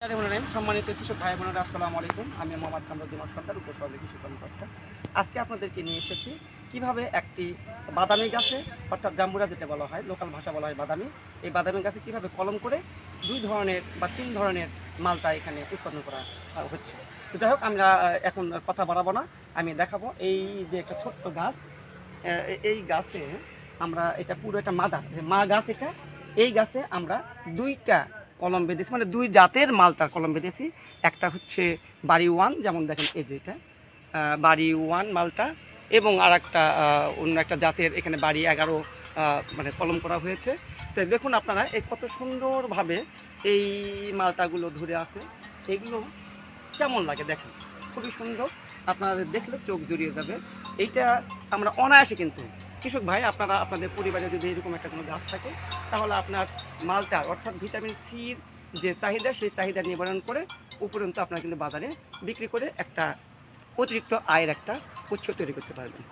সম্মানিত কৃষক ভাই বোনেরা, আসসালামু আলাইকুম। আমি মোহাম্মদ কামরুজ্জামান সরকার, উপসহকারী কৃষি কর্মকর্তা। আজকে আপনাদেরকে নিয়ে এসেছি কিভাবে একটি বাদামি গাছে, অর্থাৎ জাম্বুরা যেটা বলা হয়, লোকাল ভাষা বলা হয় বাদামি, এই বাদামি গাছে কীভাবে কলম করে 2 ধরনের বা 3 ধরনের মালটা এখানে উৎপন্ন করা হচ্ছে। তো যাই হোক, আমরা এখন কথা বাড়াবো না, আমি দেখাবো। এই যে একটা ছোট্ট গাছ, এই গাছে আমরা, এটা পুরো একটা মা গাছ এটা। এই গাছে আমরা 2টা কলম বেঁধেছি, মানে 2 জাতের মালটার কলম বেঁধেছি। একটা হচ্ছে বাড়ি 1, যেমন দেখেন এই যে এটা বাড়ি 1 মালটা, এবং আর একটা অন্য একটা জাতের এখানে বাড়ি 11 মানে কলম করা হয়েছে। তো দেখুন আপনারা, এই কত সুন্দরভাবে এই মালটাগুলো ধরে আছে। এগুলো কেমন লাগে দেখেন, খুবই সুন্দর, আপনাদের দেখলে চোখ জুড়িয়ে যাবে। এইটা আমরা অনায়াসে, কিন্তু কৃষক ভাই, আপনারা আপনাদের পরিবারে যদি এরকম একটা কোনো গাছ থাকে, তাহলে আপনার মালটা, অর্থাৎ ভিটামিন সির যে চাহিদা, সেই চাহিদা নিবারণ করে উপরন্তু আপনারা কিন্তু বাজারে বিক্রি করে একটা অতিরিক্ত আয়ের একটা উৎস তৈরি করতে পারবেন।